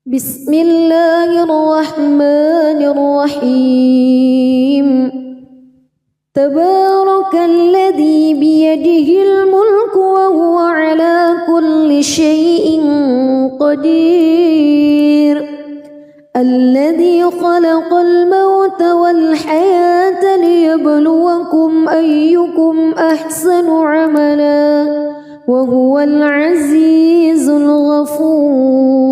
بسم الله الرحمن الرحيم تبارك الذي بيده الملك وهو على كل شيء قدير الذي خلق الموت والحياة ليبلوكم أيكم أحسن عملا وهو العزيز الغفور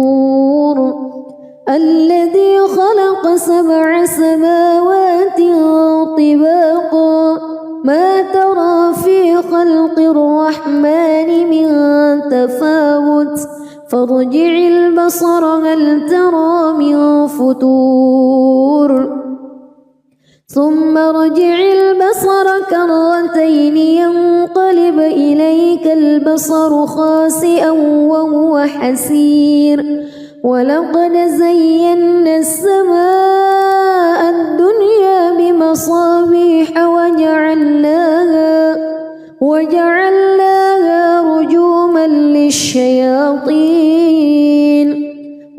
الذي خلق 7 سماوات طباقا ما ترى في خلق الرحمن من تفاوت فارجع البصر هل ترى من فتور ثم ارجع البصر كرتين ينقلب إليك البصر خاسئا وهو حسير ولقد زينا السماء الدنيا بمصابيح وجعلناها رجوما للشياطين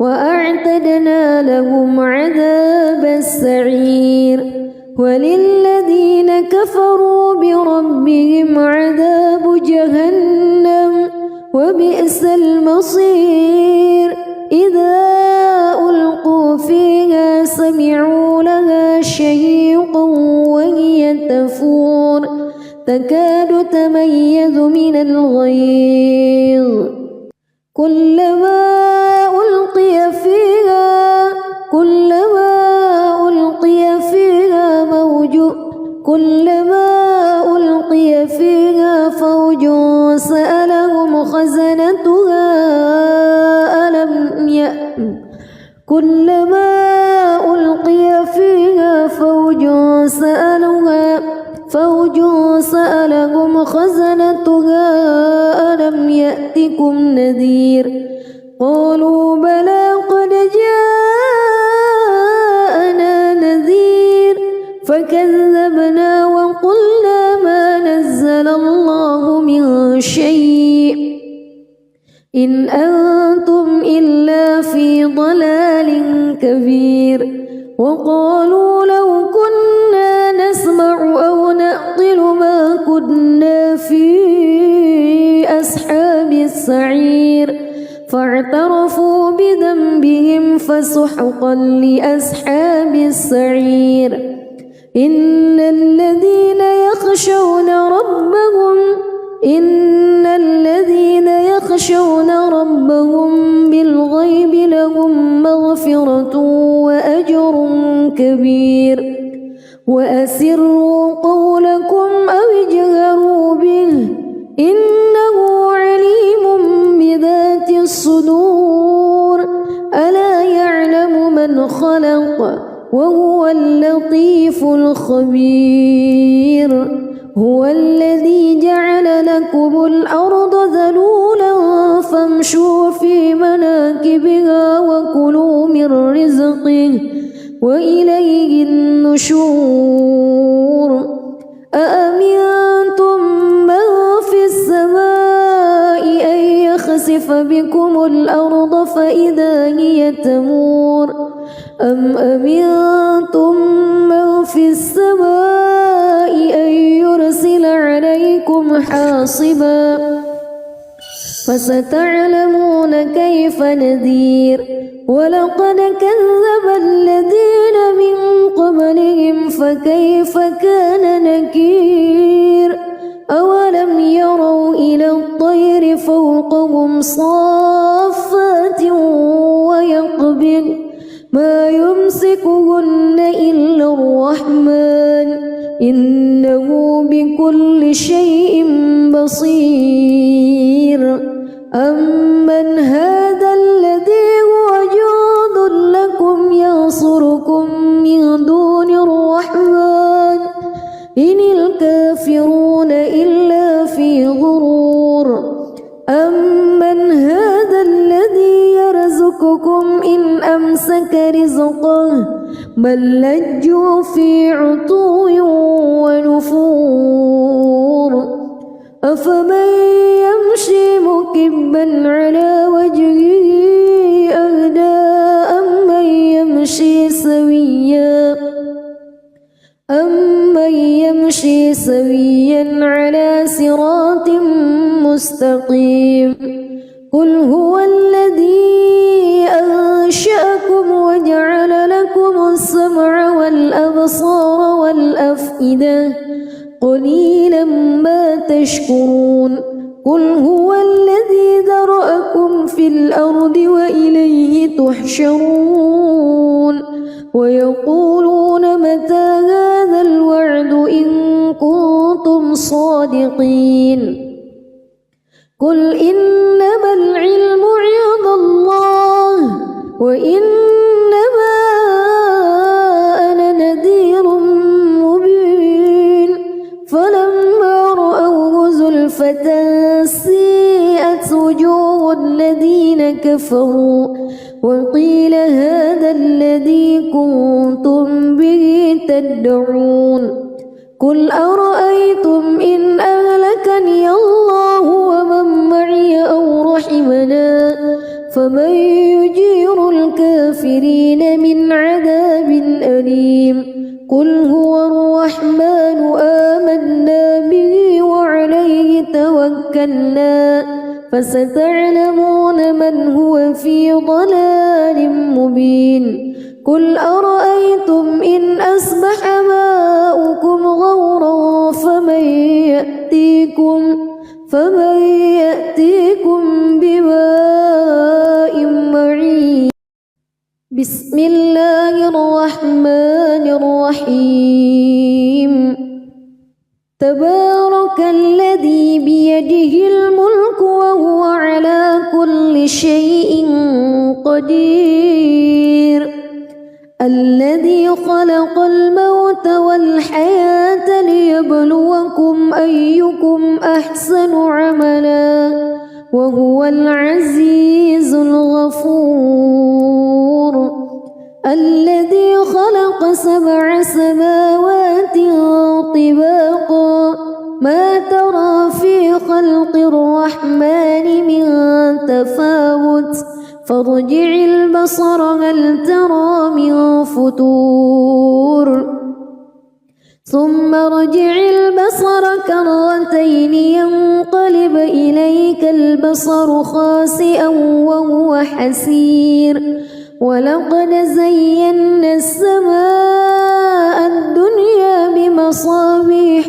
وأعتدنا لهم عذاب السعير وللذين كفروا بربهم عذاب جهنم وبئس المصير إذا ألقوا فيها سمعوا لها شهيقا وهي تفور تكاد تميز من الغيظ كلما ألقي فيها فوج سألهم خزنتها ألم يأتكم نذير قالوا بلى قد جاءنا نذير فكذبنا وقلنا ما نزل الله من شيء إن أنتم إلا في ضلال كبير وقالوا لو كنا نسمع أو نعقل ما كنا في أصحاب السعير فاعترفوا بذنبهم فسحقا لأصحاب السعير إن الذين يخشون ربهم بالغيب لهم مغفرة وأجر كبير وأسروا قولكم أو اجهروا به إنه عليم بذات الصدور ألا يعلم من خلق وهو اللطيف الخبير هو الذي جعل لكم الأرض ذلولا فامشوا في مناكبها وكلوا من رزقه وإليه النشور أأمنتم من في السماء أن يخسف بكم الأرض فإذا هي تمور أم أمنتم من في السماء أن يرسل عليكم حاصبا فستعلمون كيف نذير ولقد كذب الذين من قبلهم فكيف كان نكير أولم يروا إلى الطير فوقهم صافات ويقبض ما يمسكهن إلا الرحمن إنه بكل شيء بصير أمن هذا الذي هو جند لكم ينصركم من دون الرحمن إن الكافرون إلا في غرور أمن هذا الذي يرزقكم إن أمسك رزقه بل لجوا في عتو ونفور أفمن يمشي مكبا على وجهه أهدى سويا على صراط مستقيم قل هو الذي أنشأكم وجعل لكم السمع والأبصار والأفئدة قليلا ما تشكرون قل هو الذي ذرأكم في الأرض وإليه تحشرون ويقولون متى هذا الوعد إن كنتم صادقين قل إنما العلم عند الله وإنما أنا نذير مبين فلما رأوه زلفة سيئت وجوه الذين كفروا وقيل هذا الذي كنتم به تدعون قل أرأيتم إن أهلكني الله ومن معي أو رحمنا فمن يجير الكافرين من عذاب أليم قل هو الرحمن آمنا به وعليه توكلنا فستعلمون من هو في ضلال مبين قل أرأيتم إن أصبح ماؤكم غورا فمن يأتيكم بماء معين بسم الله الرحمن الرحيم تبارك الذي بيده الملك وهو على كل شيء قدير الذي خلق الموت والحياة ليبلوكم أيكم أحسن عملا وهو العزيز الغفور الذي خلق 7 سماوات طباقا ما ترى في خلق الرحمن من تفاوت فارجع البصر هل ترى من فطور ثم ارجع البصر كرتين ينقلب إليك البصر خاسئا وهو حسير ولقد زينا السماء الدنيا بمصابيح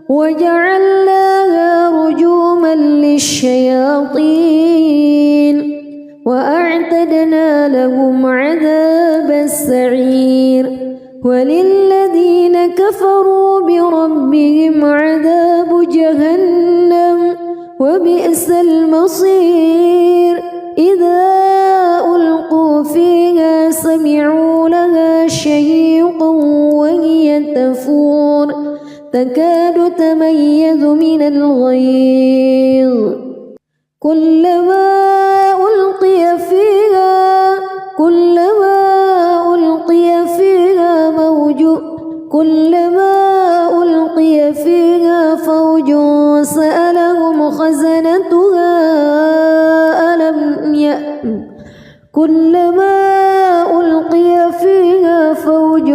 وجعلناها رجوما للشياطين وأعتدنا لهم عذاب السعير وللذين كفروا بربهم عذاب جهنم وبئس المصير إذا ألقوا فيها سمعوا لها شهيقا وهي تفور تكاد تميز من الغيظ كلما ألقي فيها فوج سألهم خزنتها كلما ألقي فيها فوج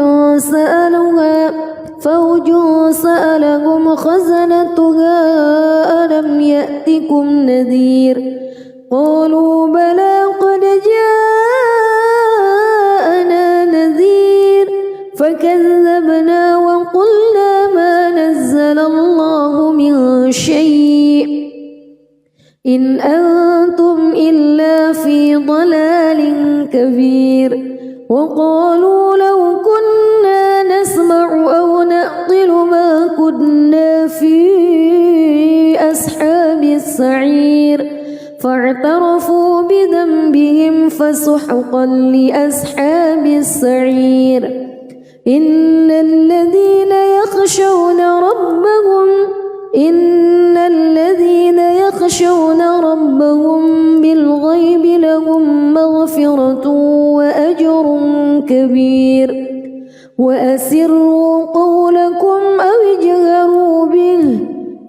سألهم خزنتها ألم يأتكم نذير قالوا بلى قد جاءنا نذير فكذبنا وقلنا ما نزل الله من شيء إن أنتم إلا في ضلال كبير وقالوا لو كنا نسمع أو نعقل ما كنا في أصحاب السعير فاعترفوا بذنبهم فسحقا لأصحاب السعير إن الذين يخشون ربهم بالغيب لهم مغفرة وأجر كبير وأسروا قولكم أو اجهروا به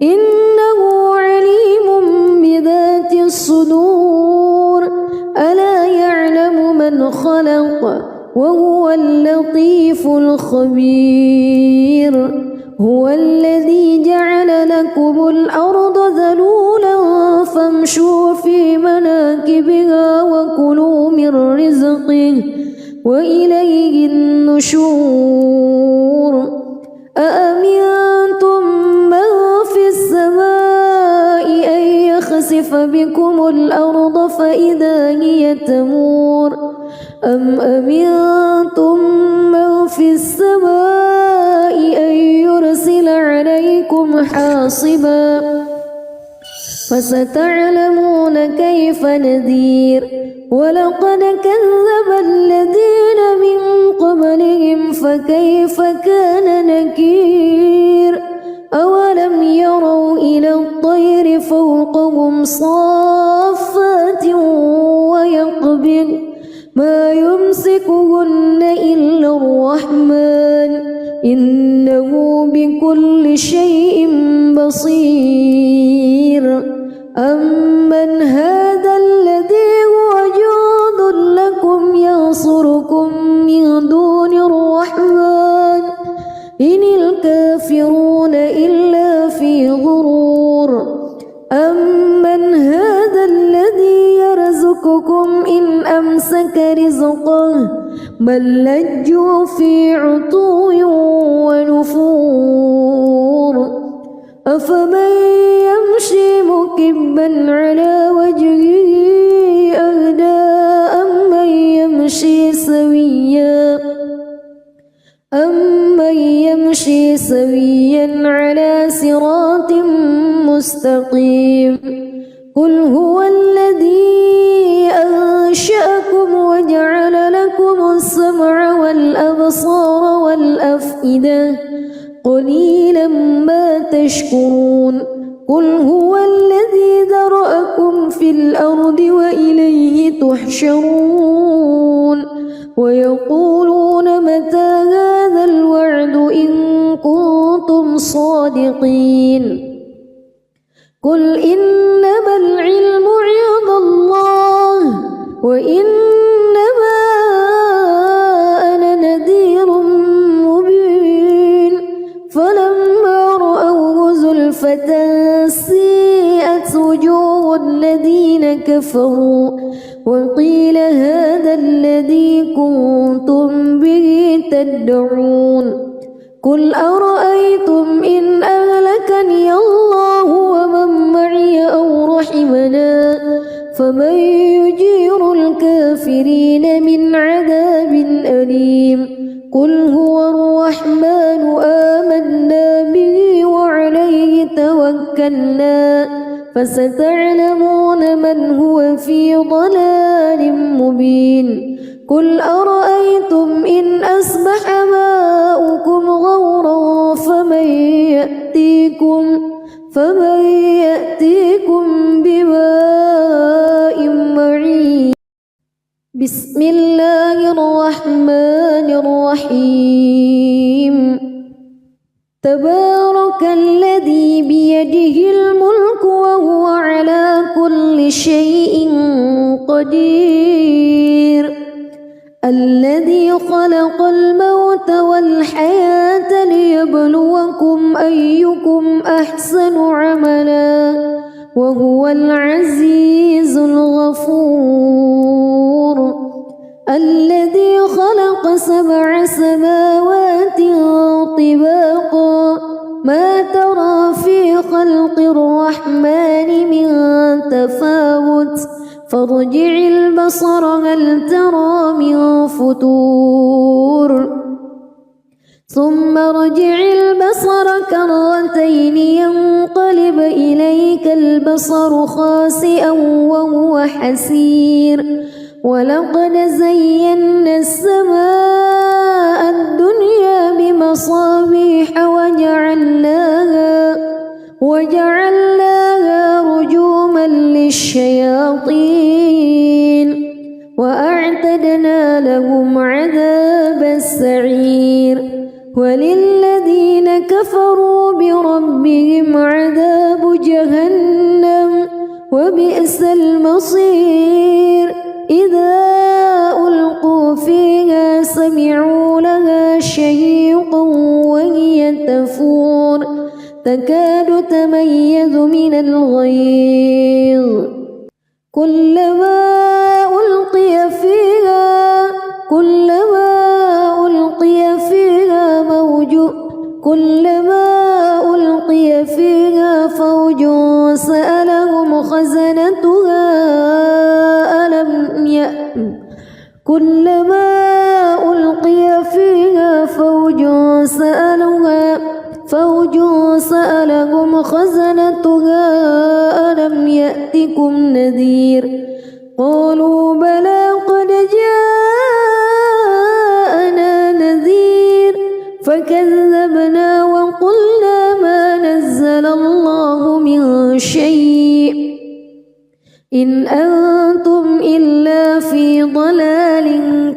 إنه عليم بذات الصدور ألا يعلم من خلق وهو اللطيف الخبير. هو الذي جعل لكم الأرض ذلولا فامشوا في مناكبها وكلوا من رزقه وإليه النشور أأمنتم من في السماء أن يخسف بكم الأرض فإذا هي تمور أم أمنتم من في السماء أن يرسل عليكم حاصبا فستعلمون كيف نذير ولقد كذب الذين من قبلهم فكيف كان نكير أولم يروا إلى الطير فوقهم صافات ويقبض ما يمسكهن إلا الرحمن إنه بكل شيء بصير أمن هذا الذي هو جند لكم ينصركم من دون الرحمن إن الكافرون إلا في غرور أمن هذا الذي يرزقكم إن أمسك رزقه بل لجوا في عتو ونفور أفمن يمشي مكبا على وجهه أهدى أمن يمشي سويا على صراط مستقيم قل هو الذي أنشأكم وجعل لكم السمع والأبصار والأفئدة قليلا ما تشكرون قل هو الذي ذرأكم في الأرض وإليه تحشرون ويقولون متى هذا الوعد إن كنتم صادقين قل إنما العلم عند الله وإنما أنا نذير مبين فلما رأوه زلفة سيئت وجوه الذين كفروا وقيل هذا الذي كنتم به تدعون قل أرأيتم إن أهلكني الله ومن معي أو رحمنا فمن يجير الكافرين من عذاب أليم قل هو الرحمن آمنا به وعليه توكلنا فستعلمون من هو في ضلال مبين قل أرأيتم إن أصبح ماؤكم غورا فمن يأتيكم بماء معين بسم الله الرحمن الرحيم تبارك الذي بيده الملك وهو على كل شيء قدير الذي خلق الموت والحياة ليبلوكم أيكم أحسن عملا وهو العزيز الغفور الذي خلق 7 سماوات طباقا ما ترى في خلق الرحمن من تفاوت فارجع البصر هل ترى من فتور ثم ارجع البصر كرتين ينقلب إليك البصر خاسئا وهو حسير ولقد زينا السماء الدنيا بمصابيح وجعلناها رجوما للشياطين وأعتدنا لهم عذاب السعير وللذين كفروا بربهم عذاب جهنم وبئس المصير إذا ألقوا فيها سمعوا لها شهيقا وهي تفور تكاد تميز من الغيظ كلما ألقي فيها فوج سألهم خزنتها ألم يأتكم نذير قالوا بلى قد جاءنا نذير فكذبنا وقلنا ما نزل الله من شيء إن أنتم إلا في ضلال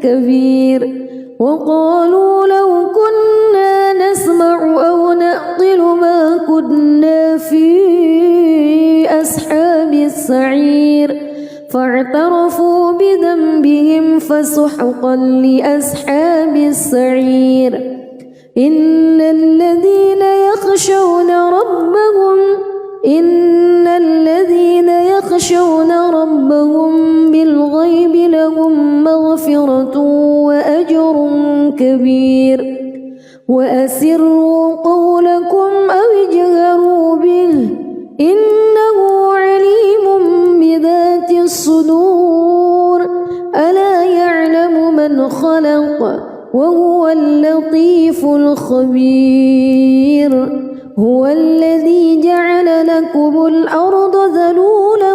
كبير وقالوا لو كنا نسمع أو نعقل ما كنا في أصحاب السعير فاعترفوا بذنبهم فسحقا لأصحاب السعير إن الذين يخشون ربهم بالغيب لهم مغفرة وأجر كبير وأسروا قولكم أو اجهروا به إنه عليم بذات الصدور ألا يعلم من خلق وهو اللطيف الخبير هو الذي جعل لكم الأرض ذلولا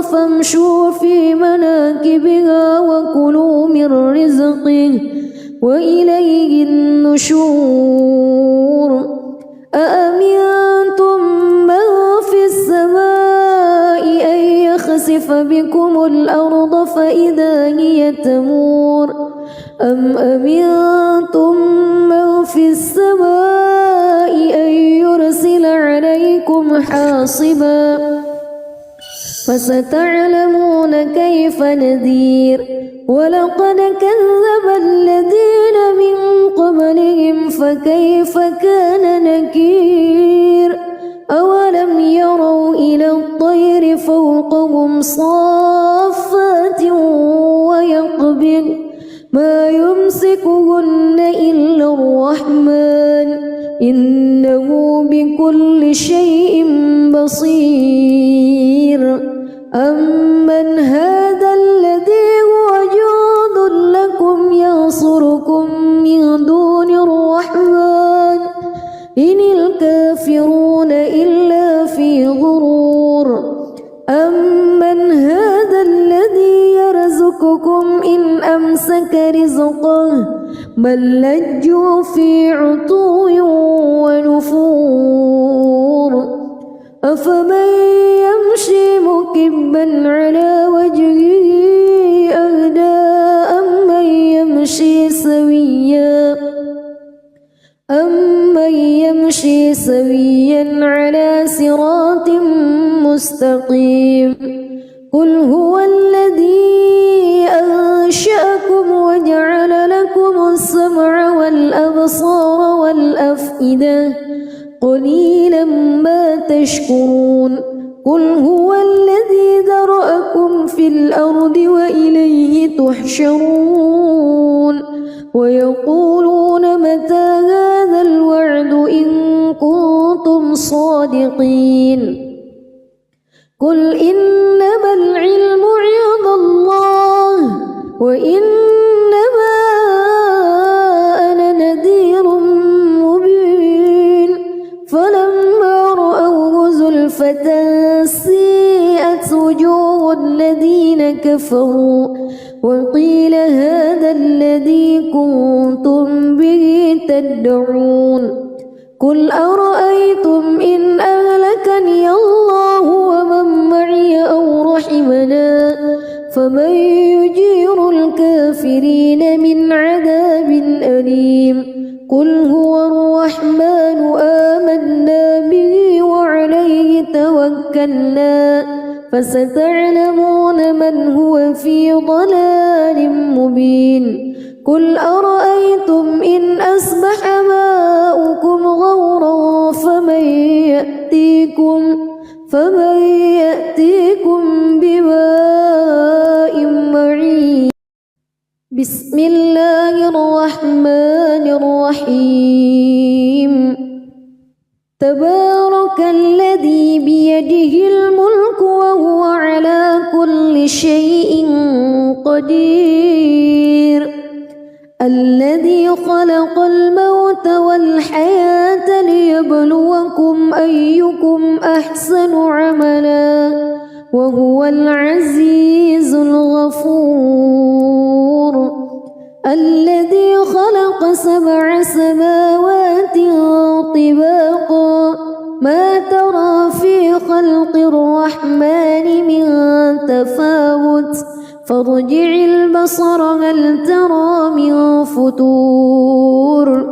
فامشوا في مناكبها وكلوا من رزقه وإليه النشور أأمنتم من في السماء أن يخسف بكم الأرض فإذا هي تمور أم أمنتم من في السماء أن يرسل عليكم حاصبا فستعلمون كيف نذير ولقد كذب الذين من قبلهم فكيف كان نكير أولم يروا إلى الطير فوقهم صافات ويقبض ما يمسكهن إلا الرحمن إنه بكل شيء بصير أمن هذا الذي هو جند لكم ينصركم من دون الرحمن إن الكافرون إلا في غرور أمن هذا الذي يرزقكم إن أمسك رزقه بل لجوا في عتو ونفور أفمن يمشي مكبا على وجهه أهدى أمن يمشي سويا على صراط مستقيم قل هو الذي أنشأكم وجعل لكم السمع والأبصار والأفئدة قليلا ما تشكرون قل هو الذي ذرأكم في الأرض وإليه تحشرون ويقولون متى هذا الوعد إن كنتم صادقين قل إنما العلم عند الله وإنما أنا نذير مبين فلما رأوه زلفة سيئت وجوه الذين كفروا وقيل هذا الذي كنتم به تدعون قل أرأيتم إن أهلكني الله ومن معي أو رحمنا فمن يجير الكافرين من عذاب أليم قل هو الرحمن آمنا به وعليه توكلنا فستعلمون من هو في ضلال مبين قل أرأيتم إن أصبح ماؤكم غورا فمن يأتيكم بماء معين بسم الله الرحمن الرحيم تبارك الذي بيده الملك وهو على كل شيء قدير الذي خلق الموت والحياة ليبلوكم أيكم أحسن عملا وهو العزيز الغفور الذي خلق 7 سماوات طباقا ما ترى في خلق الرحمن من تفاوت فارجع البصر هل ترى من فتور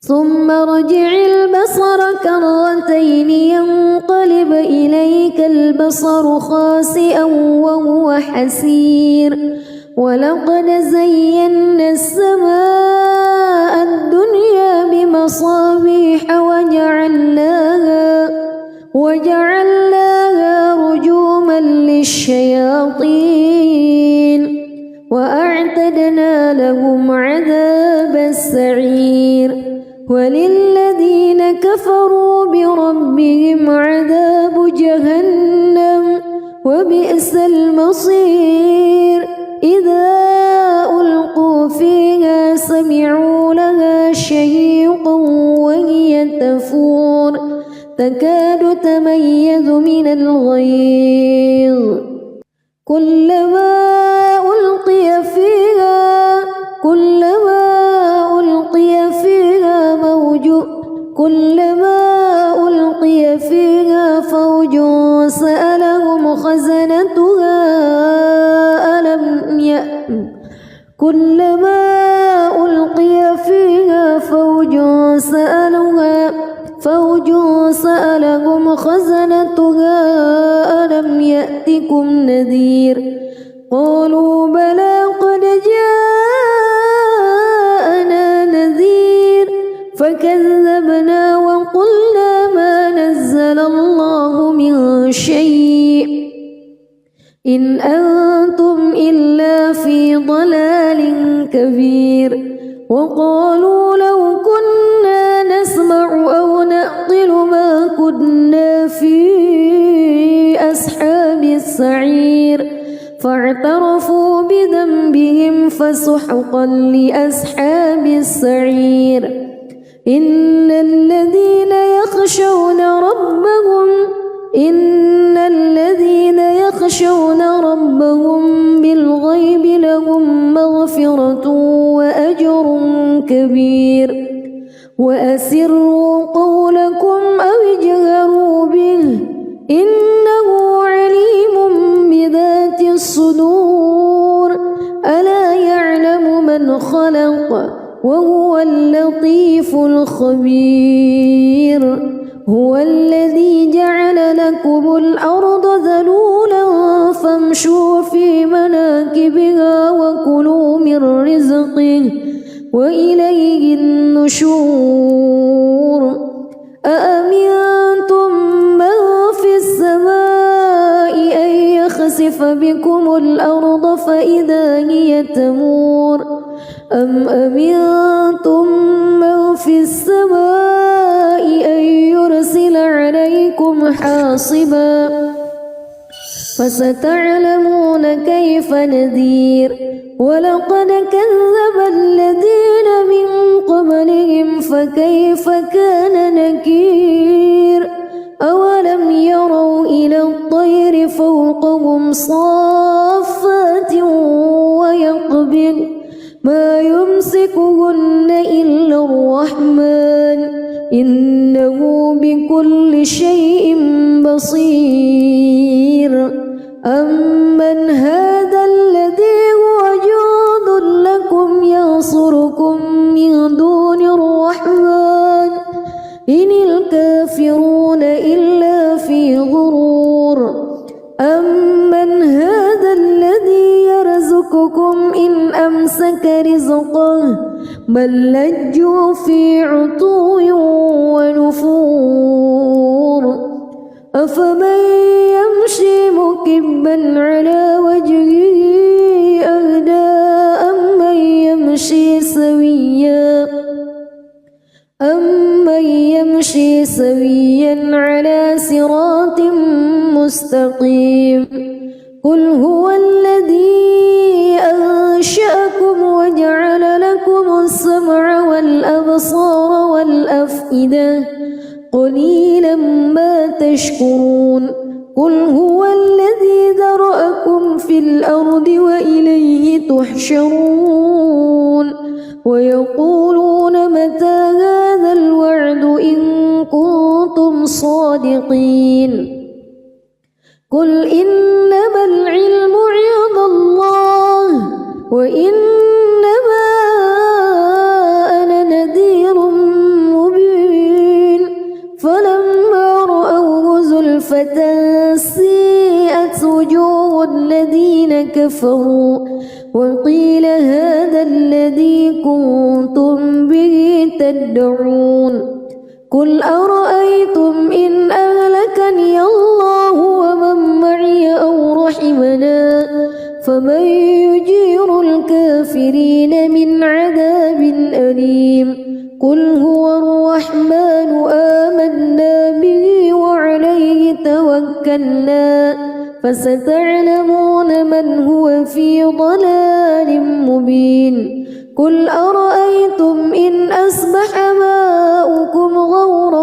ثم ارجع البصر كرتين ينقلب إليك البصر خاسئا وهو حسير ولقد زينا السماء الدنيا بمصابيح وجعلناها رجوما للشياطين وأعتدنا لهم عذاب السعير وللذين كفروا بربهم عذاب جهنم وبئس المصير إذا ألقوا فيها سمعوا لها شهيقا وهي تفور تكاد تميز من الغيظ كلما ألقي فيها فوج سألهم خزنتها كلما ألقي فيها فوج سألهم خزنتها ألم يأتكم نذير قالوا بلى قد جاءنا نذير فكذبنا وقلنا ما نزل الله من شيء إن أنتم إلا في ضلال كبير وقالوا لو كنا نسمع أو نعقل ما كنا في أصحاب السعير فاعترفوا بذنبهم فسحقا لأصحاب السعير إن الذين يخشون ربهم بالغيب لهم مغفرة وأجر كبير وأسروا قولكم أو اجهروا به إنه عليم بذات الصدور ألا يعلم من خلق وهو اللطيف الخبير هو الذي جعل لكم الأرض ذلولا فامشوا في مناكبها وكلوا من رزقه وإليه النشور أأمنتم من في السماء أن يخسف بكم الأرض فإذا هي تمور أم أمنتم من في السماء أن يرسل عليكم حاصبا فستعلمون كيف نذير ولقد كذب الذين من قبلهم فكيف كان نكير أولم يروا إلى الطير فوقهم صافات ويقبض ما يمسكهن إلا الرحمن إنه بكل شيء بصير أمن هذا الذي هو جند لكم ينصركم من دون الرحمن إن الكافرون إلا في غرور أمن هذا الذي يرزقكم إن أمسك رزقه بل لجوا في عتو ونفور أفمن يمشي مكبا على وجهه أهدى أمن يمشي سويا على صراط مستقيم قل هو الذي أنشأكم وجعل لكم السمع والأبصار والأفئدة قليلا ما تشكرون قل هو الذي ذرأكم في الأرض وإليه تحشرون ويقولون متى هذا الوعد إن كنتم صادقين قل إنما العلم عند الله وإنما أنا نذير مبين فلما رأوه زلفة سيئت وجوه الذين كفروا وقيل هذا الذي كنتم به تدعون قل أرأيتم إن أهلكني الله ومن معي أو رحمنا فمن يجير الكافرين من عذاب أليم قل هو الرحمن آمنا به وعليه توكلنا فستعلمون من هو في ضلال مبين قل أرأيتم إن أصبح ماؤكم غورا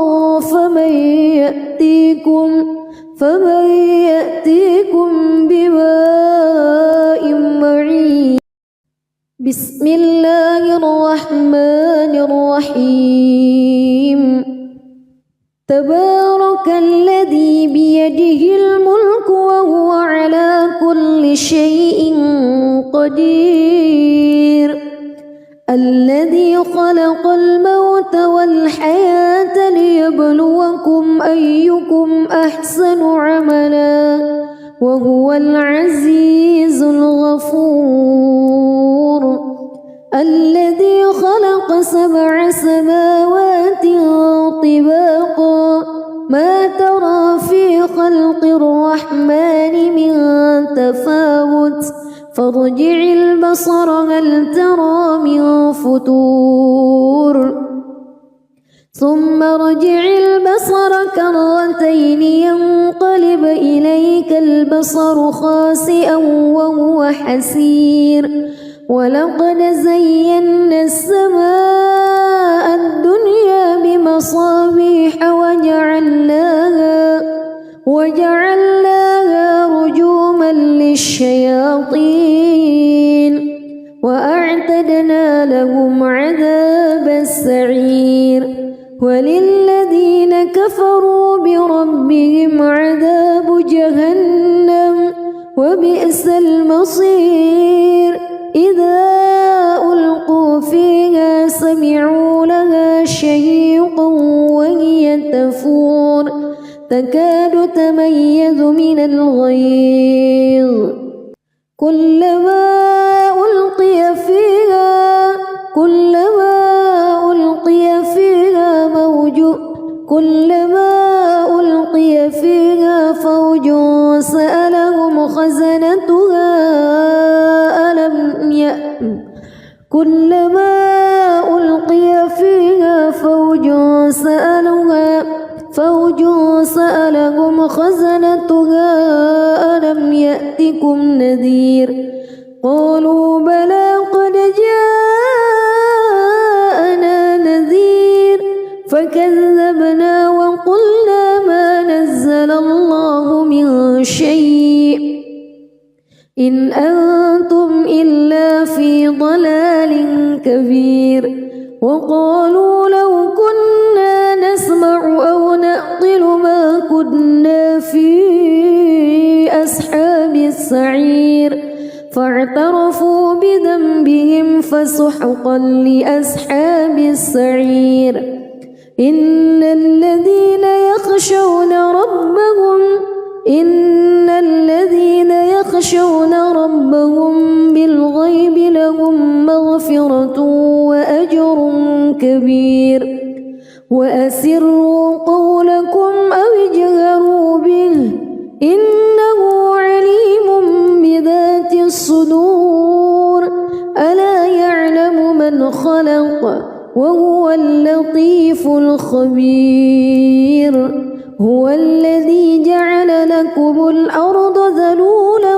فمن يأتيكم بماء معين بسم الله الرحمن الرحيم تبارك الذي بيده الملك وهو على كل شيء قدير الذي خلق الموت والحياة ليبلوكم أيكم أحسن عملا وهو العزيز الغفور الذي خلق 7 سماوات طباقا ما ترى في خلق الرحمن من تفاوت فارجع البصر هل ترى من فتور ثم ارجع البصر كرتين ينقلب إليك البصر خاسئا وهو حسير ولقد زينا السماء الدنيا بمصابيح وجعلناها رجوما للشياطين وأعتدنا لهم عذاب السعير وللذين كفروا بربهم عذاب جهنم وبئس المصير إذا ألقوا فيها سمعوا لها شهيقا وهي تفور تكاد تميز من الغيظ كلما ألقي فيها فوج سألهم خزنتها كلما ألقي فيها فوج سألهم خزنتها ألم يأتكم نذير قالوا بلى قد جاءنا نذير فكذبنا وقلنا ما نزل الله من شيء إن أنتم إلا في ضلال كبير وقالوا لو كنا نسمع أو نعقل ما كنا في أصحاب السعير فاعترفوا بذنبهم فسحقا لأصحاب السعير إن الذين يخشون ربهم بالغيب لهم مغفرة وأجر كبير وأسروا قولكم أو اجهروا به من خلق وهو اللطيف الخبير هو الذي جعل لكم الأرض ذلولا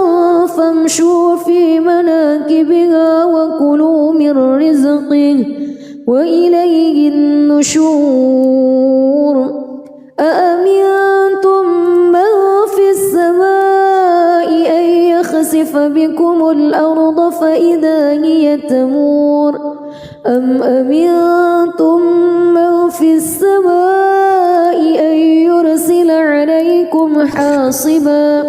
فامشوا في مناكبها وكلوا من رزقه وإليه النشور أأمنتم من في السماء أن يخسف بكم الأرض فإذا هي تمور أم أمنتم من في السماء أن يرسل عليكم حاصبا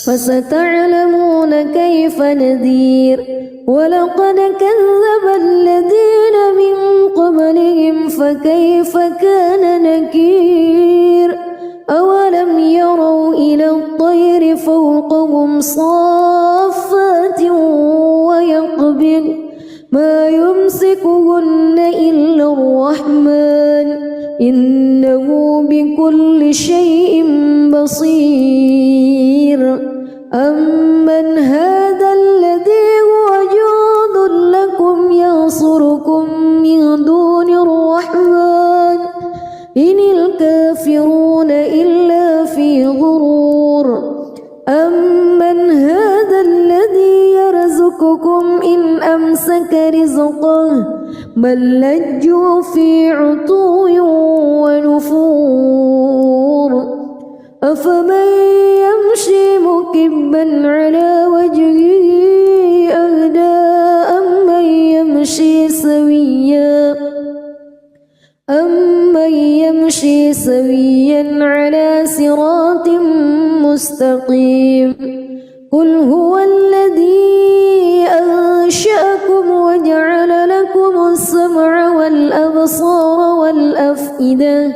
فستعلمون كيف نذير ولقد كذب الذين من قبلهم فكيف كان نكير أولم يروا إلى الطير فوقهم صافات ويقبض ما يمسكهن إلا الرحمن إنه بكل شيء بصير أمن هذا الذي هو جند لكم ينصركم من دون الرحمن إن الكافرون إلا في غرور أمن هذا الذي يرزقكم إن أمسك رزقه بل لجوا في عتو ونفور أفمن يمشي مكبا على وجهه أهدى أمن يمشي سويا على صراط مستقيم قل هو الذي أنشأكم وجعل لكم السمع والأبصار والأفئدة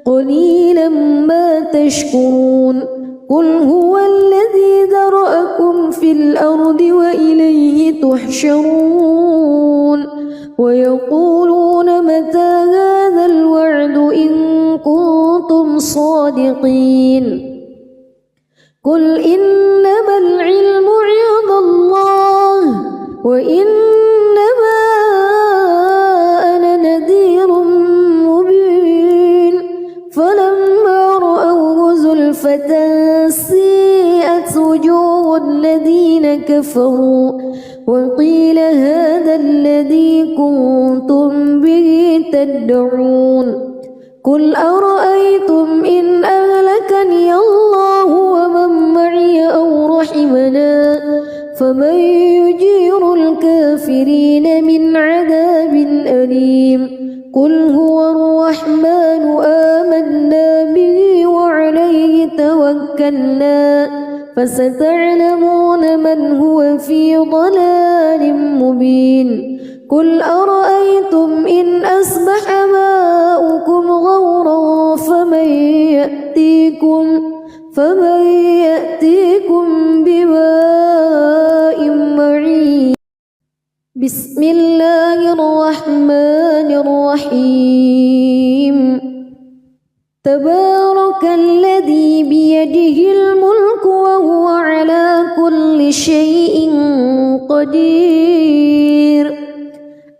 قليلا ما تشكرون قل هو الذي ذرأكم في الأرض وإليه تحشرون ويقولون متى هذا الوعد إن كنتم صادقين قل إنما العلم عند الله وإنما أنا نذير مبين فلما رأوه زلفة سيئت وجوه الذين كفروا وقيل هذا الذي كنتم به تدعون قل أرأيتم إن أهلكني الله ومن معي أو رحمنا فمن يجير الكافرين من عذاب أليم قل هو الرحمن آمنا به وعليه توكلنا فستعلمون من هو في ضلال مبين قل أرأيتم إن أصبح ماؤكم غورا فمن يأتيكم بماء معين بسم الله الرحمن الرحيم تبارك الذي بيده الملك وهو على كل شيء قدير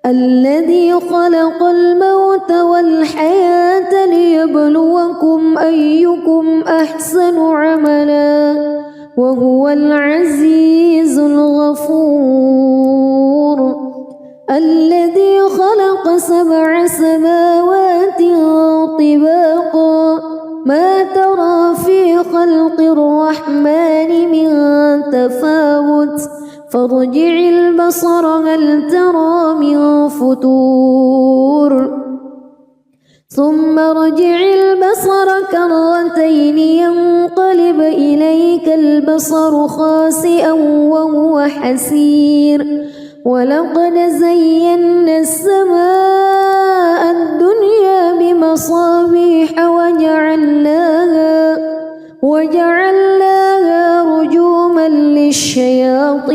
الذي خلق الموت والحياة ليبلوكم أيكم أحسن عملا وهو العزيز الغفور الذي خلق 7 سماوات طباقا ما ترى في خلق الرحمن من تفاوت فارجع البصر هل ترى من فتور ثم ارجع البصر كرتين ينقلب إليك البصر خاسئا وهو حسير ولقد زينا السماء الدنيا بمصابيح وجعلناها رجوما للشياطين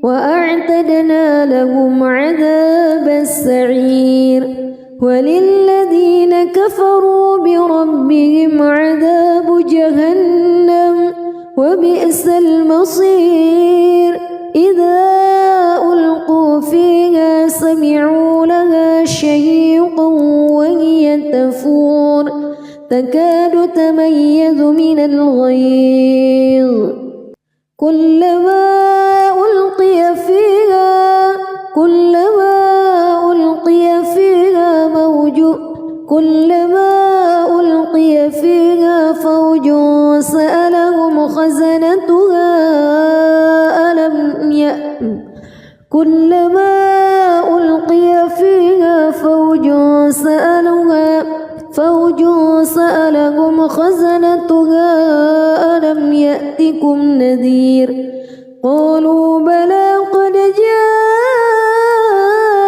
وأعتدنا لهم عذاب السعير وللذين كفروا بربهم عذاب جهنم وبئس المصير إذا ألقوا تكاد تميز من الغيظ كلما ألقي فيها فوج سألهم خزنتها ألم يأتكم نذير قالوا بلى قد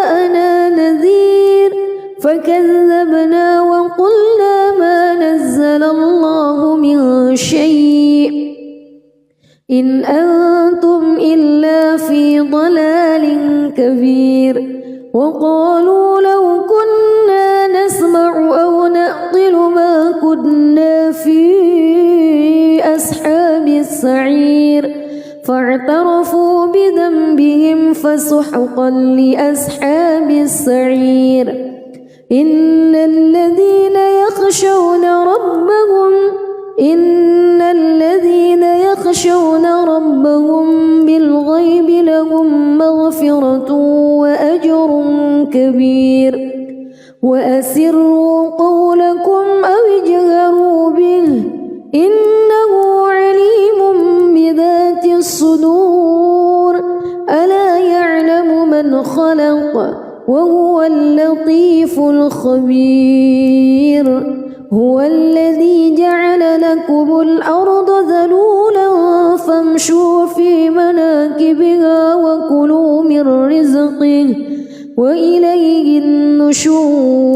جاءنا نذير فكذبنا وقلنا ما نزل الله من شيء إن أنتم إلا في ضلال كبير وقالوا لو كنا نسمع أو نعقل ما كنا في أصحاب السعير فاعترفوا بذنبهم فسحقا لأصحاب السعير إن الذين يخشون ربهم بالغيب لهم مغفرة وأجر كبير وأسروا قولكم أو اجهروا به إنه عليم بذات الصدور ألا يعلم من خلق وهو اللطيف الخبير هو الذي جعل لكم الأرض ذلولا فامشوا في مناكبها وكلوا من رزقه وإليه النشور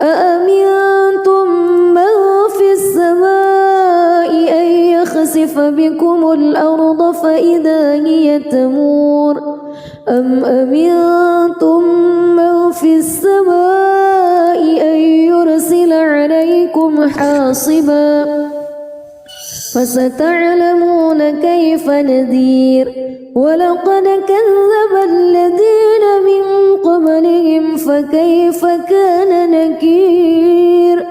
أأمنتم من في السماء أن يخسف بكم الأرض فإذا هي تمور أم أمنتم من في السماء أن يرسل عليكم حاصبا فستعلمون كيف نذير ولقد كذب الذين من قبلهم فكيف كان نكير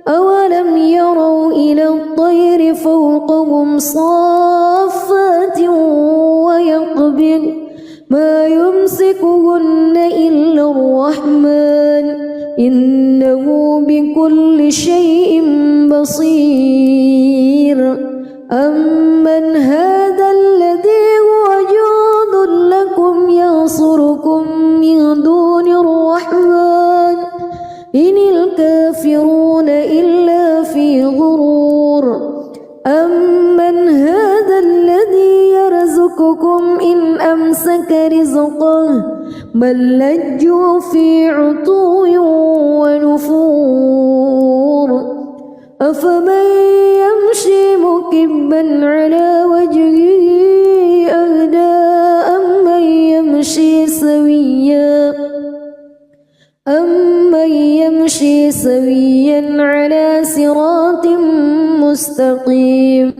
أولم يروا إلى الطير فوقهم صافات ويقبض ما يمسكهن إلا الرحمن إنه بكل شيء بصير أمن هذا الذي هو جند لكم ينصركم من دون الرحمن إن الكافرون إلا في غرور أمن هذا الذي يرزقكم إن أمسك رزقه بل لجوا في عتو ونفور أفمن يمشي مكبا على وجهه أهدى أمن يمشي سويا على صراط مستقيم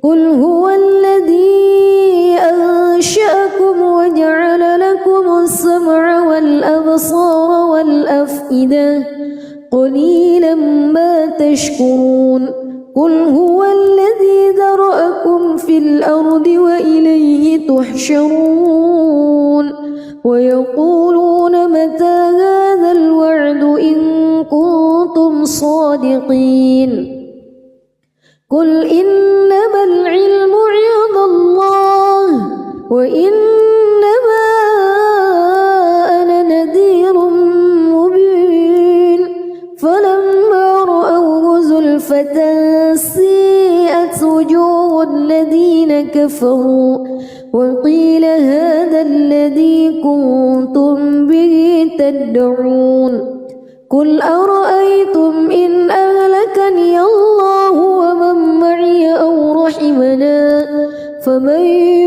قل هو الذي أنشأكم وجعل لكم السمع والأبصار والأفئدة قليلا ما تشكرون قل هو الذي ذرأكم في الأرض وإليه تحشرون ويقولون متى هذا الوعد إن كنتم صادقين قل إنما العلم عند الله وإنما أنا نذير مبين فلما رأوه زلفة سيئت وجوه الذين كفروا وقيل هذا الذي كنتم به تدعون قل أرأيتم إن أهلكني الله ومن معي أو رحمنا فمن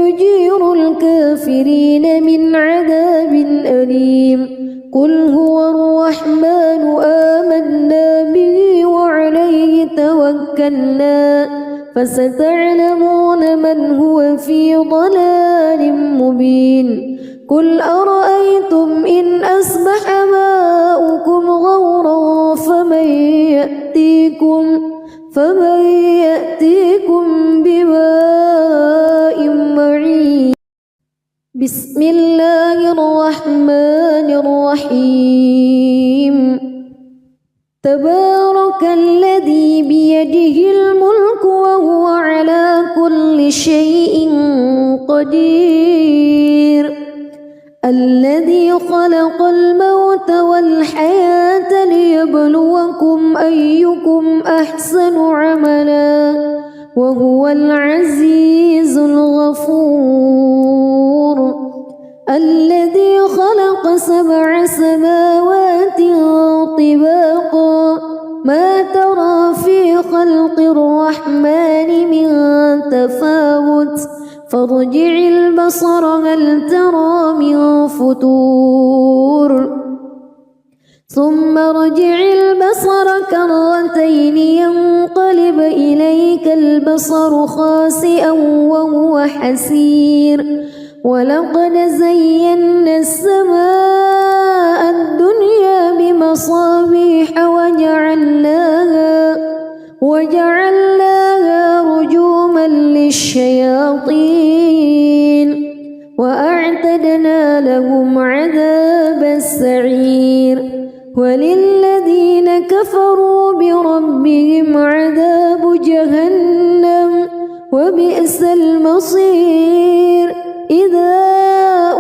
يجير الكافرين من عذاب أليم قل هو الرحمن آمنا به وعليه توكلنا فستعلمون من هو في ضلال مبين قل أرأيتم إن أصبح ماؤكم غورا فمن يأتيكم بماء معين. بسم الله الرحمن الرحيم. تبارك الذي بيده الملك وهو على كل شيء قدير. الذي خلق الموت والحياة ليبلوكم أيكم أحسن عملا وهو العزيز الغفور. الذي خلق 7 سماوات طباقا ما ترى في خلق الرحمن من تفاوت فارجع البصر هل ترى من فتور ثم ارجع البصر كرتين ينقلب إليك البصر خاسئا وهو حسير. ولقد زينا السماء الدنيا بمصابيح وجعلناها رجوما للشياطين وأعتدنا لهم عذاب السعير. وللذين كفروا بربهم عذاب جهنم وبئس المصير. إذا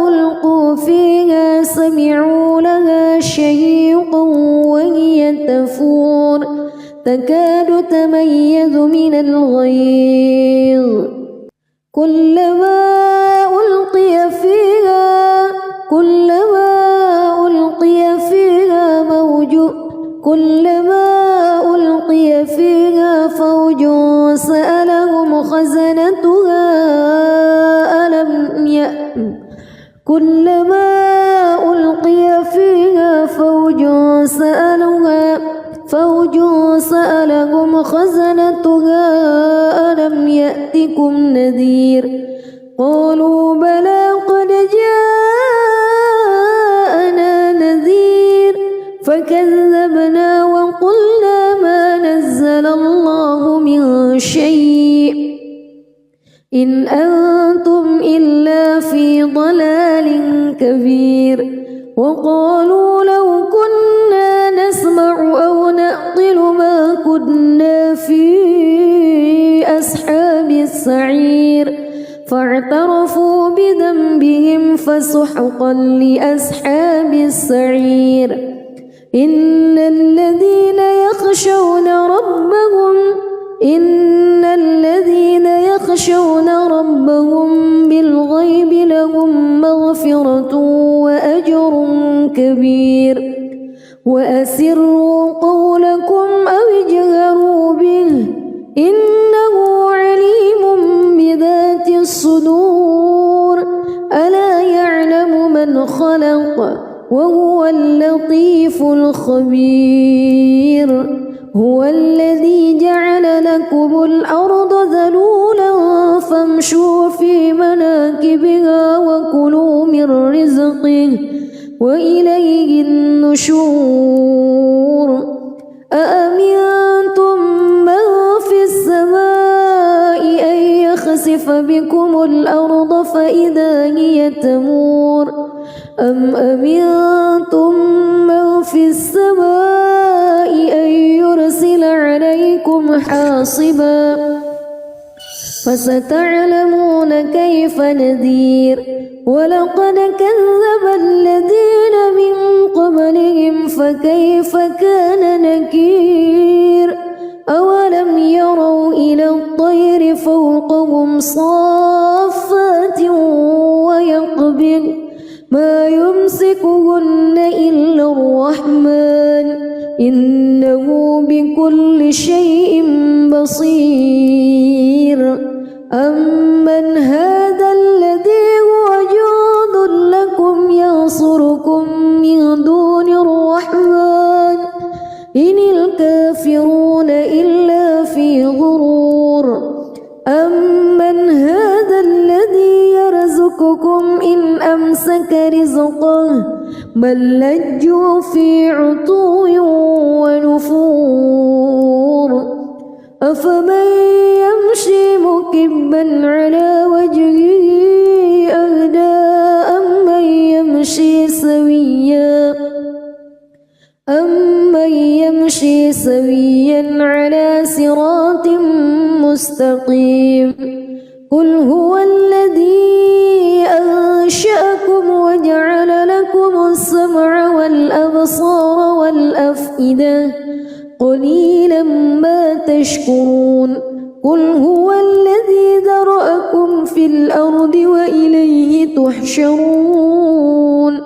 ألقوا فيها سمعوا لها شهيقا وهي تفور تكاد تميز من الغيظ كلما ألقي فيها فوج سألهم خزنتها ألم يأتكم نذير قالوا بلى قد جاءنا نذير فكذبنا وقلنا ما نزل الله من شيء إن أنتم إلا في ضلال كبير. وقالوا لو كنا نسمع أو نعقل ما كنا في أصحاب السعير فاعترفوا بذنبهم فسحقا لأصحاب السعير. إن الذين يخشون ربهم بالغيب لهم مغفرة وأجر كبير. وأسروا قولكم أو اجهروا به إنه عليم بذات الصدور. ألا يعلم من خلق وهو اللطيف الخبير. هو الذي جعل لكم الأرض ذلولا فامشوا في مناكبها وكلوا من رزقه وإليه النشور. أأمنتم من في السماء أن يخسف بكم الأرض فإذا هي تمور أم أمنتم من في السماء أن يرسل عليكم حاصبا فستعلمون كيف نذير. ولقد كذب الذين من قبلهم فكيف كان نكير. أولم يروا إلى الطير فوقهم صافات ويقبض ما يمسكهن إلا الرحمن إنه بكل شيء بصير. أمن هذا الذي هو جند لكم ينصركم من دون الرحمن إن الكافرون إلا في غرور. أمن هذا الذي يرزقكم إن أمسك رزقه بل لجوا في عتو ونفور أفمن يمشي مكبا على وجهه أهدى أمن يمشي سويا على صراط مستقيم قل هو الذي أنشأكم وجعل لكم السمع والأبصار والأفئدة قليلا ما تشكرون قل هو الذي ذرأكم في الأرض وإليه تحشرون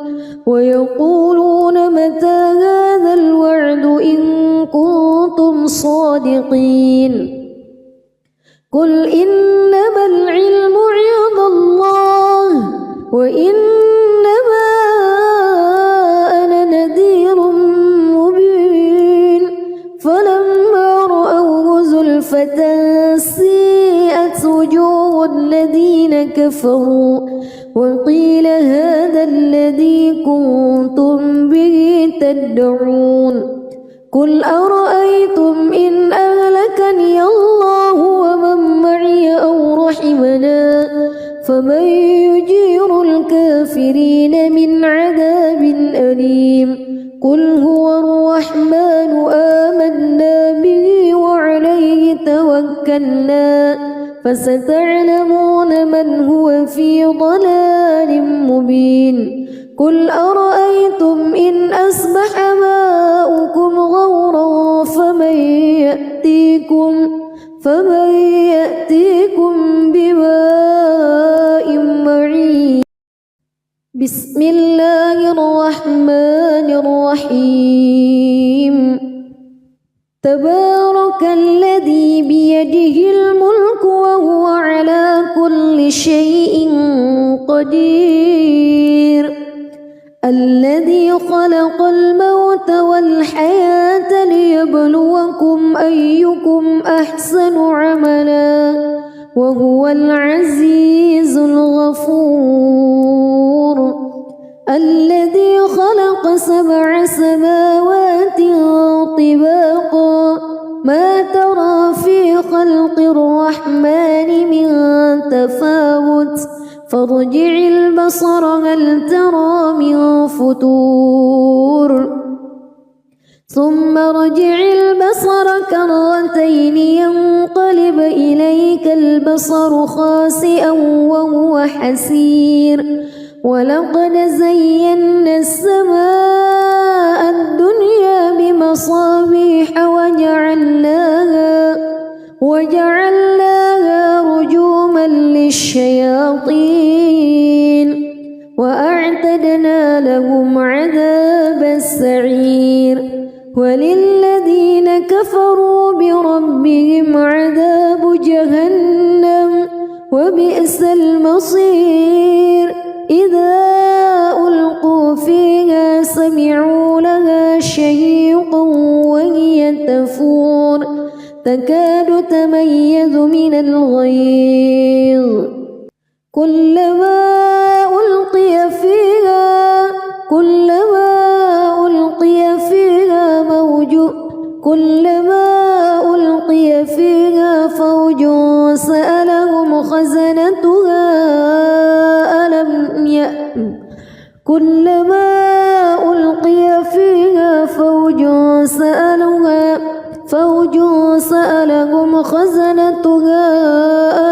ويقولون متى هذا الوعد إن كنتم صادقين قل إنما العلم عند الله وإنما أنا نذير مبين فلما رأوه زلفة سيئت وجوه الذين كفروا وقيل هذا الذي كنتم به تدعون قل أرأيتم إن أهلكني الله ومن معي أو رحمنا فمن يجير الكافرين من عذاب أليم قل هو الرحمن آمنا به وعليه توكلنا فستعلمون من هو في ضلال مبين قل أرأيتم إن أصبح ماؤكم غورا فمن يأتيكم بماء معين بسم الله الرحمن الرحيم تبارك الذي بيده الملك وهو على كل شيء قدير الذي خلق الموت والحياة ليبلوكم أيكم أحسن عملا وهو العزيز الغفور الذي خلق 7 سماوات طباقا ما ترى في خلق الرحمن من تفاوت فارجع البصر هل ترى من فتور ثم ارجع البصر كرتين ينقلب إليك البصر خاسئا وهو حسير ولقد زينا السماء الدنيا بمصابيح وجعلناها رجوما للشياطين وأعتدنا لهم عذاب السعير وللذين كفروا بربهم عذاب جهنم وبئس المصير إذا ألقوا فيها سمعوا لها شهيقا وهي تفور تكاد تميز من الغيظ كلما ألقي فيها فوج سألهم خزنتها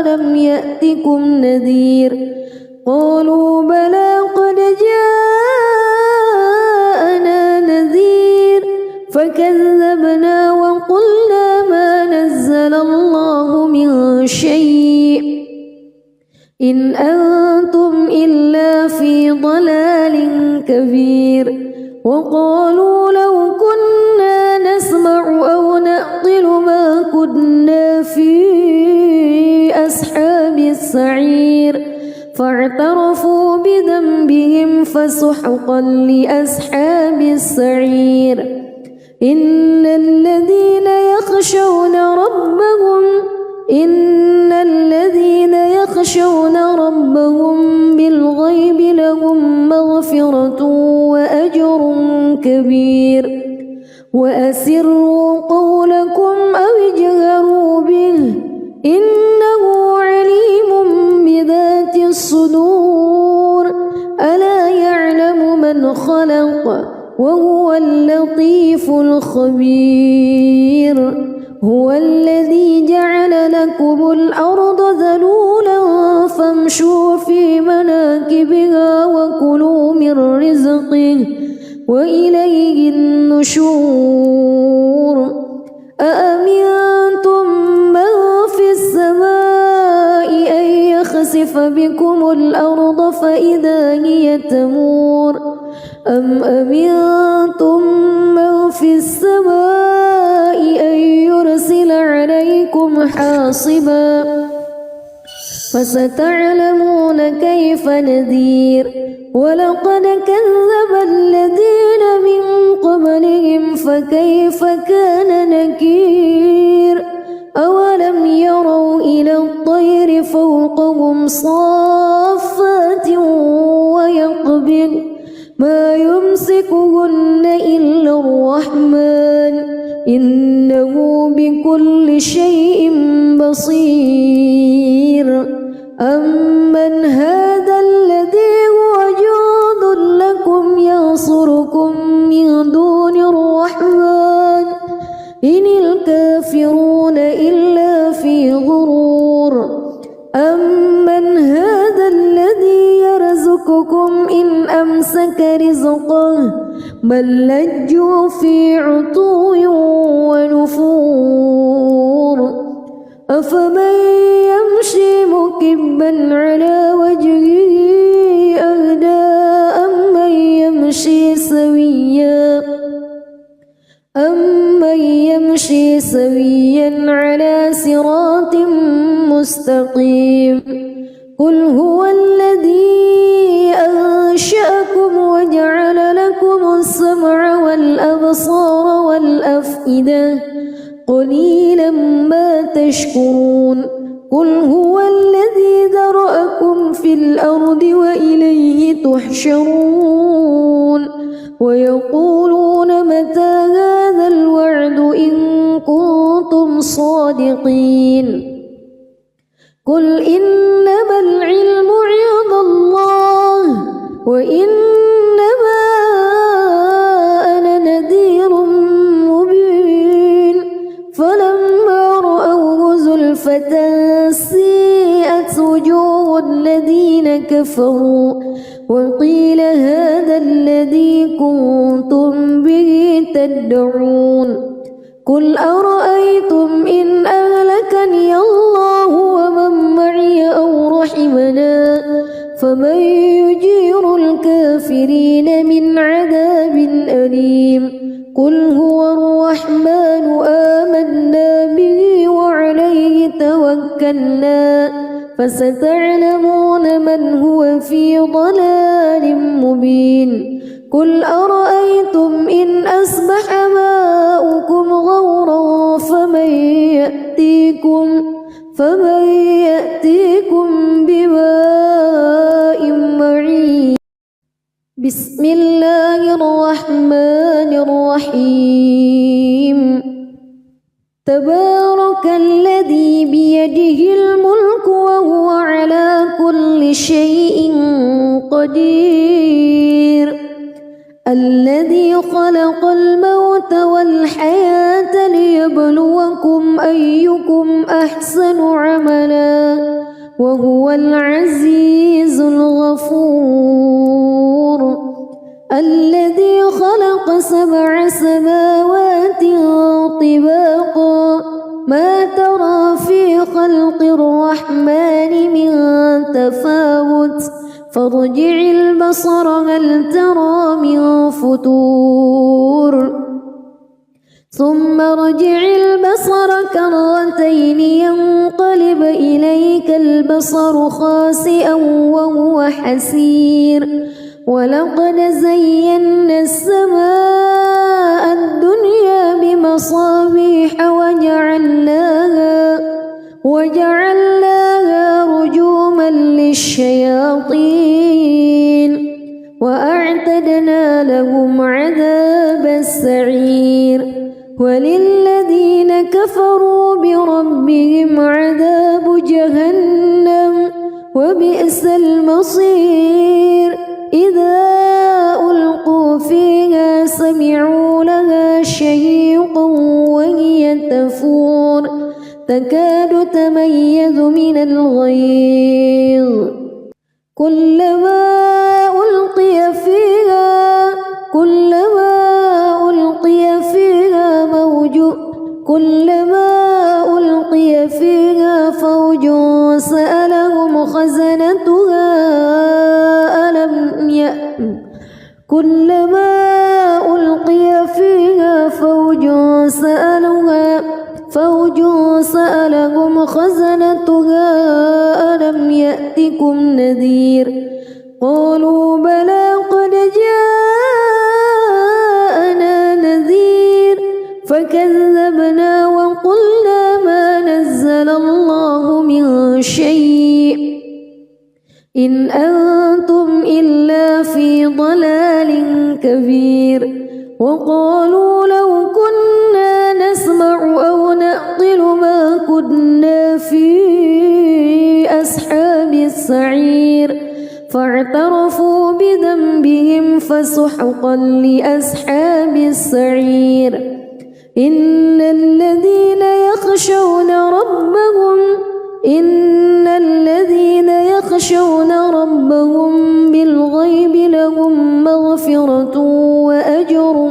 ألم يأتكم نذير قالوا بلى قد جاءنا نذير فكذبنا وقلنا ما نزل الله من شيء إن أنتم إلا في ضلال كبير وقالوا لو كنا نسمع أو نعقل ما كنا في أصحاب السعير فاعترفوا بذنبهم فسحقا لأصحاب السعير إن الذين يخشون ربهم بالغيب لهم مغفرة وأجر كبير وأسروا قولكم أو اجهروا به إنه عليم بذات الصدور ألا يعلم من خلق وهو اللطيف الخبير هو الذي جعل لكم الأرض ذلولا فامشوا في مناكبها وكلوا من رزقه وإليه النشور أأمنتم من في السماء أن يخسف بكم الأرض فإذا هي تمور أم أمنتم من في السماء أن يرسل عليكم حاصبا فستعلمون كيف نذير ولقد كذب الذين من قبلهم فكيف كان نكير أولم يروا إلى الطير فوقهم صافات ويقبض ما يمسكهن إلا الرحمن إنه بكل شيء بصير أمن هذا الذي هو جند لكم ينصركم من دون الرحمن إن الكافرون إلا في غرور أمن هذا الذي يرزقكم إن أمسك رزقه بل لجوا في عتو ونفور أفمن يمشي مكبا على وجهه أهدى أمن يمشي سويا على صراط مستقيم قل هو الذي أنشأكم وجعل لكم السمع والأبصار والأفئدة قليلا ما تشكرون قل هو الذي ذرأكم في الأرض وإليه تحشرون ويقولون متى هذا الوعد إن كنتم صادقين قل إنما العلم عند الله وإنما أنا نذير مبين فلما رأوه زلفة سيئت وجوه الذين كفروا وقيل هذا الذي كنتم به تدعون قل أرأيتم إن أهلكني الله ومن معي أو رحمنا فمن يجير الكافرين من عذاب أليم قل هو الرحمن آمنا به وعليه توكلنا فستعلمون من هو في ضلال مبين قل أرأيتم إن أصبح ماؤكم غورا فمن يأتيكم بماء معين بسم الله الرحمن الرحيم تبارك الذي بيده الملك وهو على كل شيء قدير الذي خلق الموت والحياة ليبلوكم أيكم أحسن عملا وهو العزيز الغفور الذي خلق 7 سماوات طباقا ما ترى في خلق الرحمن من تفاوت فارجع البصر هل ترى من فتور ثم ارجع البصر كرتين ينقلب إليك البصر خاسئا وهو حسير ولقد زينا السماء الدنيا بمصابيح وجعلناها رجوما للشياطين وأعتدنا لهم عذاب السعير وللذين كفروا بربهم عذاب جهنم وبئس المصير إذا ألقوا فيها سمعوا لها شهيقا وهي تفور تكاد تميز من الغيظ كلما ألقي فيها فوج سألهم خزنتها ألم يأتكم نذير قالوا بلى قد جاءنا نذير فكذبنا وقلنا ما نزل الله من شيء إن أنتم إلا في ضلال كبير وقالوا لو كنا نسمع أو نعقل ما كنا في أصحاب السعير فاعترفوا بذنبهم فسحقا لأصحاب السعير إن الذين يخشون ربهم بالغيب لهم مغفرة وأجر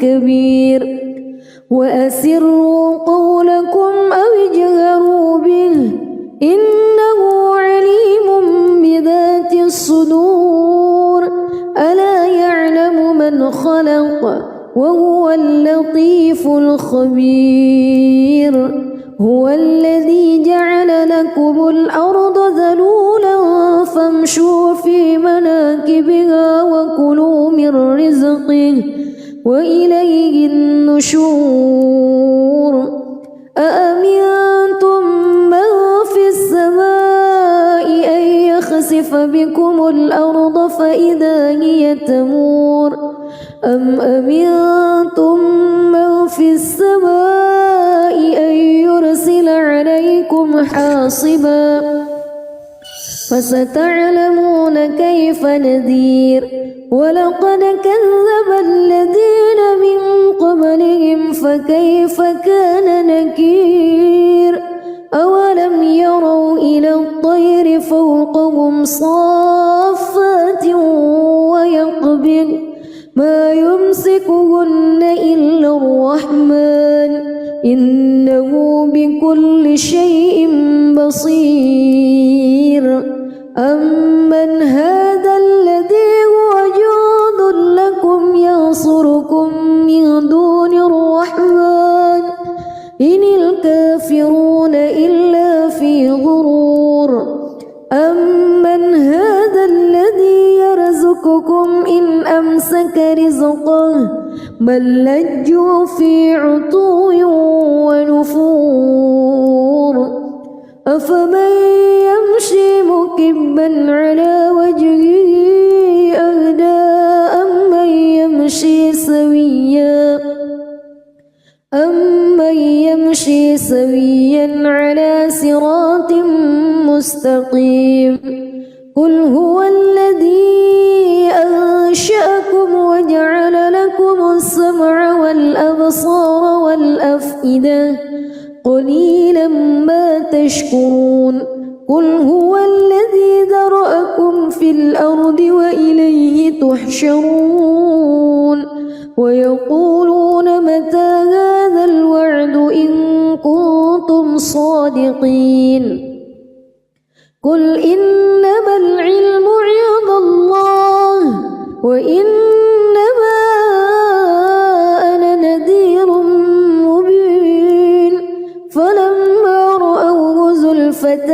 كبير وأسروا قولكم أو اجهروا به إنه عليم بذات الصدور ألا يعلم من خلق وهو اللطيف الخبير هو الذي جعل لكم الأرض ذلولا فامشوا في مناكبها وكلوا من رزقه وإليه النشور أأمنتم من في السماء أن يخسف بكم الأرض فإذا هي تمور أم أمنتم من في السماء أن يرسل عليكم حاصبا فستعلمون كيف نذير ولقد كذب الذين من قبلهم فكيف كان نكير أولم يروا إلى الطير فوقهم صافات ويقبض ما يمسكهن إلا الرحمن إنه بكل شيء بصير أمن هذا الذي هو جند لكم ينصركم من دون الرحمن إن الكافرون إلا في غرور أمن هذا الذي يرزقكم إن أمسك رزقه بل لجوا في عتو ونفور أفمن يمشي مكبا على وجهه أهدى أمن يمشي سويا على صراط مستقيم قل هو الذي أنشأكم وجعل لكم السمع والأبصار والأفئدة قليلا ما تشكرون قل هو الذي ذرأكم في الأرض وإليه تحشرون ويقولون متى هذا الوعد إن كنتم صادقين قل إنما العلم عند الله وإنما أنا نذير مبين فلما رأوه زلفة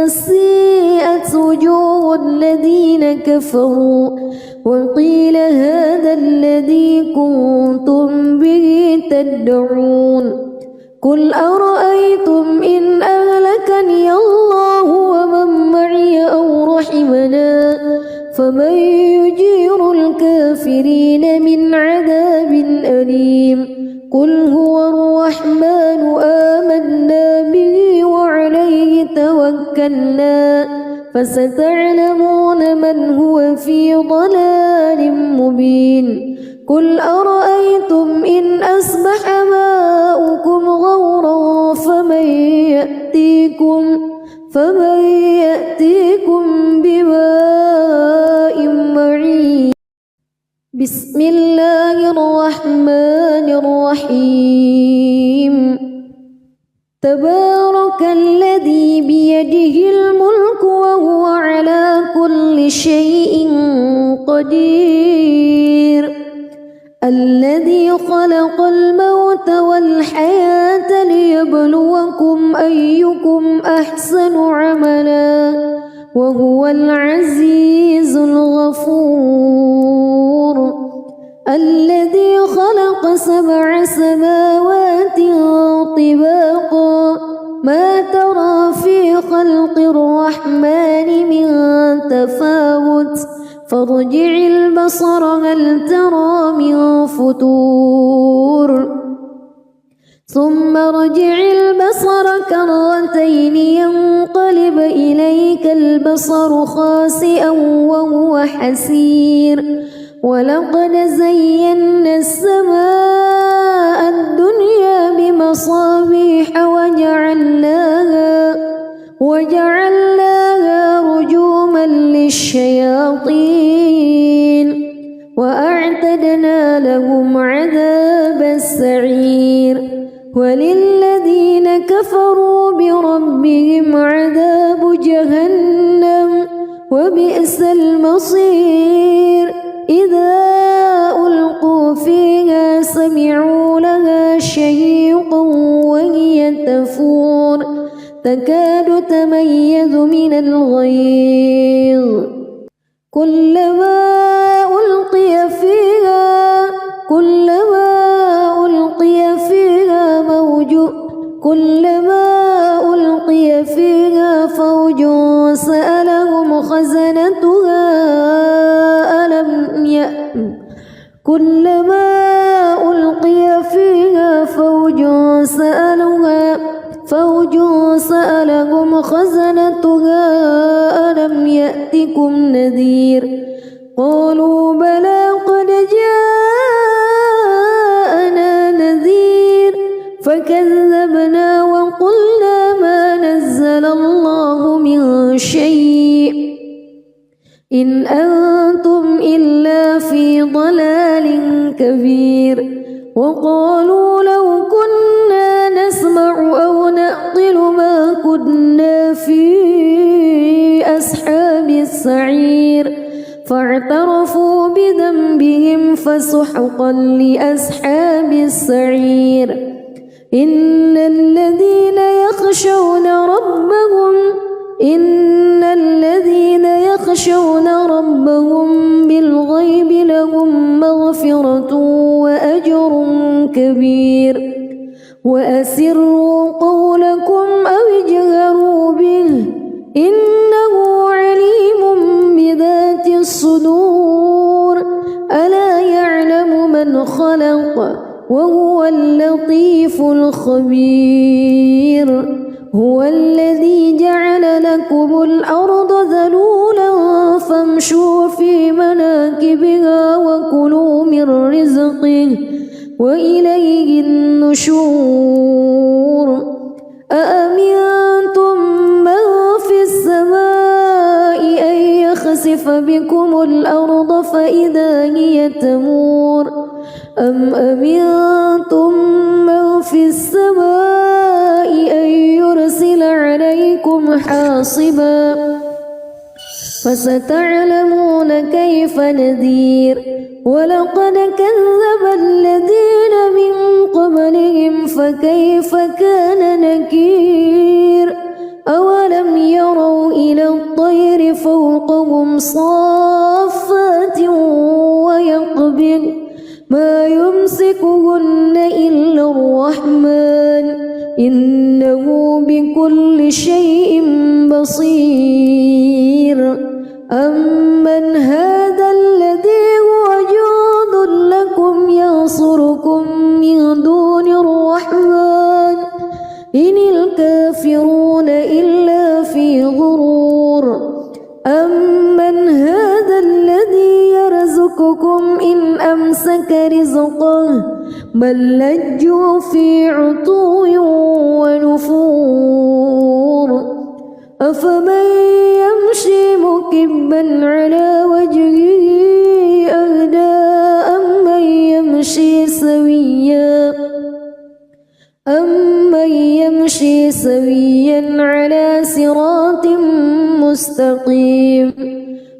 سيئت وجوه الذين كفروا وقيل هذا الذي كنتم به تدعون قل أرأيتم إن أهلكني الله ومن معي أو رحمنا فمن يجير الكافرين من عذاب أليم فستعلمون من هو في ضلال مبين قل أرأيتم إن أصبح ماؤكم غورا فمن يأتيكم بماء معين بسم الله الرحمن الرحيم تبارك الذي بيده الملك وهو على كل شيء قدير الذي خلق الموت والحياة ليبلوكم أيكم أحسن عملا وهو العزيز الغفور الذي خلق 7 سماوات طباقا ما ترى في خلق الرحمن من تفاوت فارجع البصر هل ترى من فتور ثم ارجع البصر كرتين ينقلب إليك البصر خاسئا وهو حسير ولقد زينا السماء الدنيا بمصابيح وجعلناها رجوما للشياطين وأعتدنا لهم عذاب السعير وللذين كفروا بربهم عذاب جهنم وبئس المصير إذا ألقوا فيها سمعوا لها شهيقا وهي تفور تكاد تميز من الغيظ كلما ألقي فيها فوج سألهم خزنتها ألم يأتكم نذير قالوا بلى قد جاءنا نذير فكذبنا وقلنا ما نزل الله من شيء إن أنتم إلا في ضلال كبير وقالوا لو كنا نسمع أو نعقل ما كنا في أصحاب السعير فاعترفوا بذنبهم فسحقا لأصحاب السعير إن الذين يخشون ربهم بالغيب لهم مغفرة وأجر كبير وأسروا قولكم أو اجهروا به إنه عليم بذات الصدور ألا يعلم من خلق وهو اللطيف الخبير هو الذي جعل لكم الأرض ذلولا فامشوا في مناكبها وكلوا من رزقه وإليه النشور أأمنتم من في السماء أن يخسف بكم الأرض فإذا هي تمور أم أمنتم من في السماء أن يرسل عليكم حاصبا فستعلمون كيف نذير ولقد كذب الذين من قبلهم فكيف كان نكير أولم يروا إلى الطير فوقهم صافات ويقبض ما يمسكهن إلا الرحمن إنه بكل شيء بصير أمن هذا الذي هو جند لكم ينصركم من دون الرحمن إن الكافرون إلا في غرور أمسك رزقه بل لجوا في عتو ونفور أفمن يمشي مكبا على وجهه أهدى أمن يمشي سويا على صراط مستقيم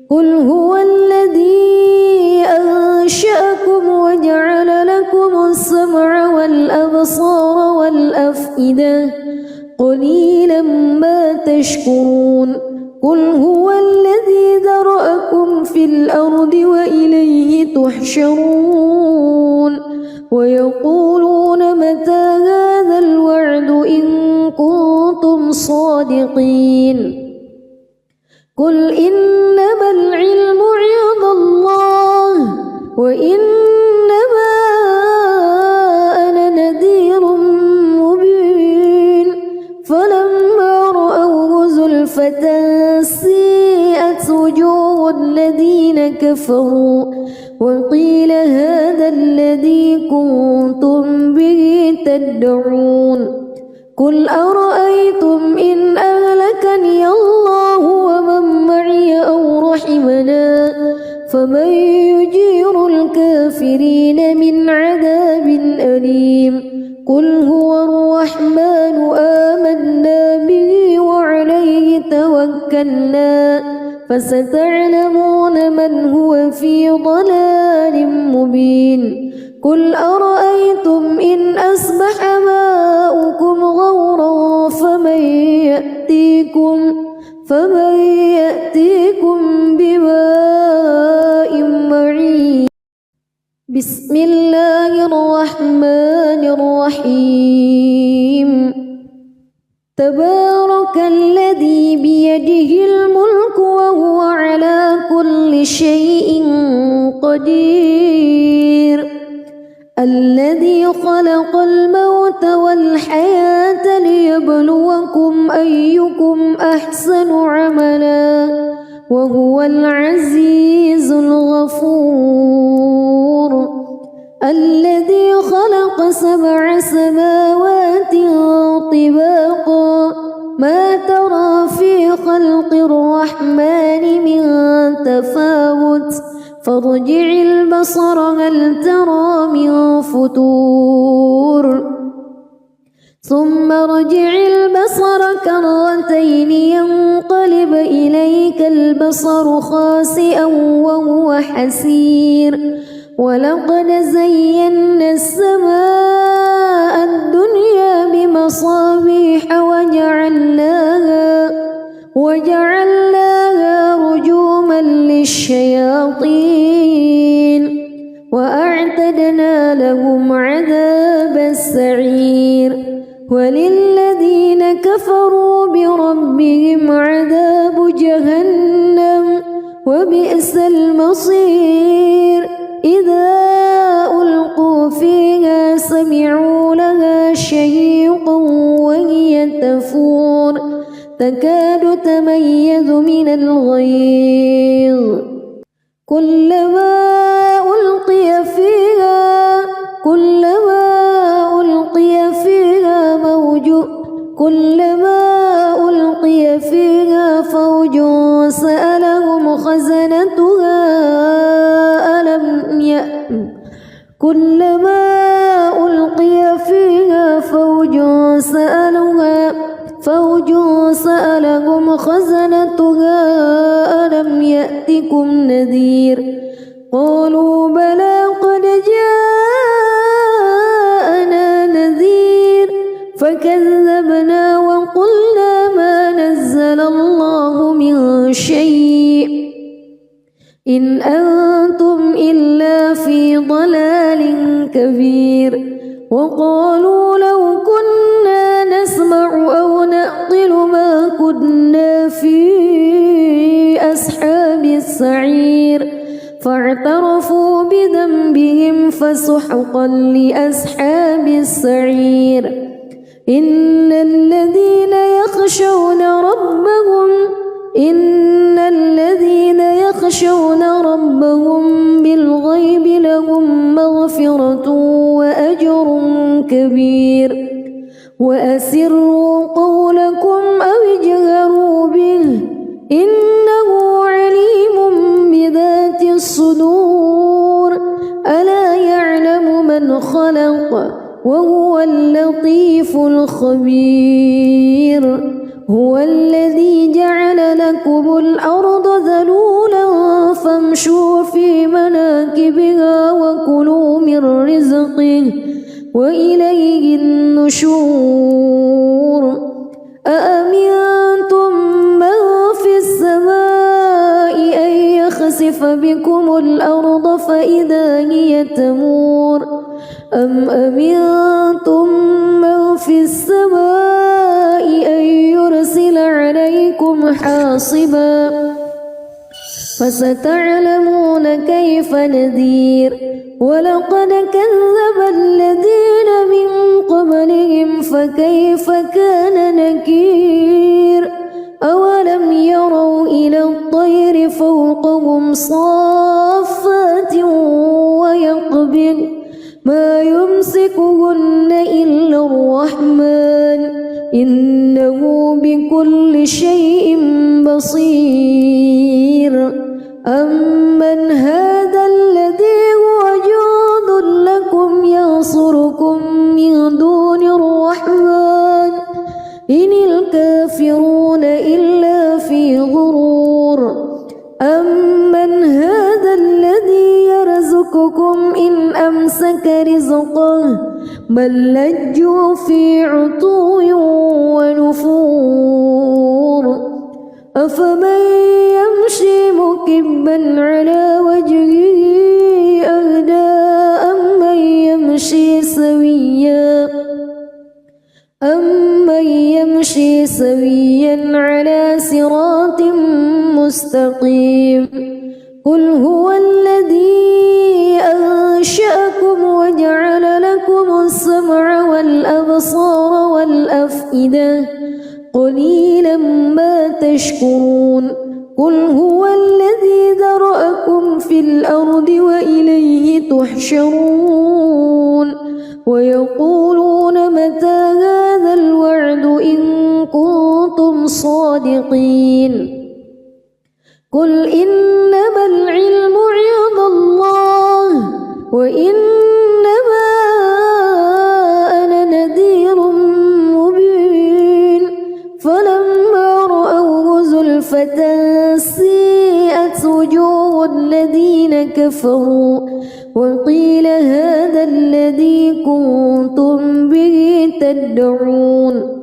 قل هو الذي أنشأكم وجعل لكم السمع والأبصار والأفئدة قليلا ما تشكرون قل هو الذي ذرأكم في الأرض وإليه تحشرون ويقولون متى هذا الوعد إن كنتم صادقين قل إنما العلم عند الله وإنما أنا نذير مبين فلما رأوه زلفة سيئت وجوه الذين كفروا وقيل هذا الذي كنتم به تدعون قل أرأيتم إن أهلكني الله ومن معي أو رحمنا فمن يجير الكافرين من عذاب أليم قل هو الرحمن آمنا به وعليه توكلنا فستعلمون من هو في ضلال مبين قل أرأيتم إن أصبح ماؤكم غورا فمن يأتيكم بماء معين بسم الله الرحمن الرحيم تبارك الذي بيده الملك وهو على كل شيء قدير الذي خلق الموت والحياة ليبلوكم أيكم أحسن عملا وهو العزيز الغفور الذي خلق 7 سماوات طباقا ما ترى في خلق الرحمن من تفاوت فارجع البصر هل ترى من فتور ثم ارجع البصر كرتين ينقلب إليك البصر خاسئا وهو حسير ولقد زينا السماء الدنيا بمصابيح وجعلناها رجوما للشياطين وأعتدنا لهم عذاب السعير وللذين كفروا بربهم عذاب جهنم وبئس المصير إذا ألقوا فيها سمعوا لها شهيقا وهي تفور تكاد تميز من الغيظ كلما ألقي فيها فوج سألهم خزنتها كلما ألقي فيها فوج سألهم خزنتها ألم يأتكم نذير قالوا بلى قد جاءنا نذير فكذبنا وقلنا ما نزل الله من شيء إن أنتم إلا في ضلال كبير وقالوا لو كنا نسمع أو نعقل ما كنا في أصحاب السعير فاعترفوا بذنبهم فسحقا لأصحاب السعير إن الذين يخشون ربهم بالغيب لهم وهو اللطيف الخبير هو الذي جعل لكم الأرض ذلولا فامشوا في مناكبها وكلوا من رزقه وإليه النشور أأمنتم من في السماء أن يخسف بكم الأرض فإذا هي تمور أم أمنتم من في السماء أن يرسل عليكم حاصبا فستعلمون كيف نذير ولقد كذب الذين من قبلهم فكيف كان نكير أولم يروا إلى الطير فوقهم صافات ويقبض ما يمسكهن إلا الرحمن إنه بكل شيء بصير أمن هذا الذي هو جند لكم ينصركم من دون الرحمن إن الكافرون إلا في غرور أمن هذا الذي يرزقكم إن أمسك رزقه بل لجوا في عتو ونفور أفمن يمشي مكبا على وجهه أهدى أمن يمشي سويا على صراط مستقيم قل هو الذي أنشأكم وجعل لكم السمع والأبصار والأفئدة قليلا ما تشكرون قل هو الذي ذرأكم في الأرض وإليه تحشرون ويقولون متى هذا الوعد إن كنتم صادقين قل إنما العلم عند الله وإنما أنا نذير مبين فلما رأوه زلفة سيئت وجوه الذين كفروا وقيل هذا الذي كنتم به تدعون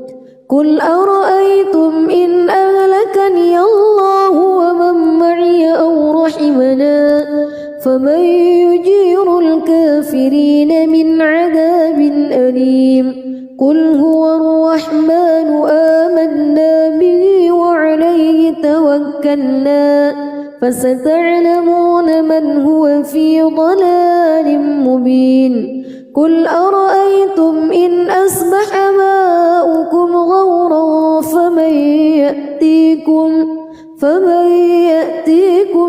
قل أرأيتم إن أهلكني الله ومن معي أو رحمنا فمن يجير الكافرين من عذاب أليم قل هو الرحمن آمنا به وعليه توكلنا فستعلمون من هو في ضلال مبين قل أرأيتم إن أصبح ماؤكم غورا فمن يأتيكم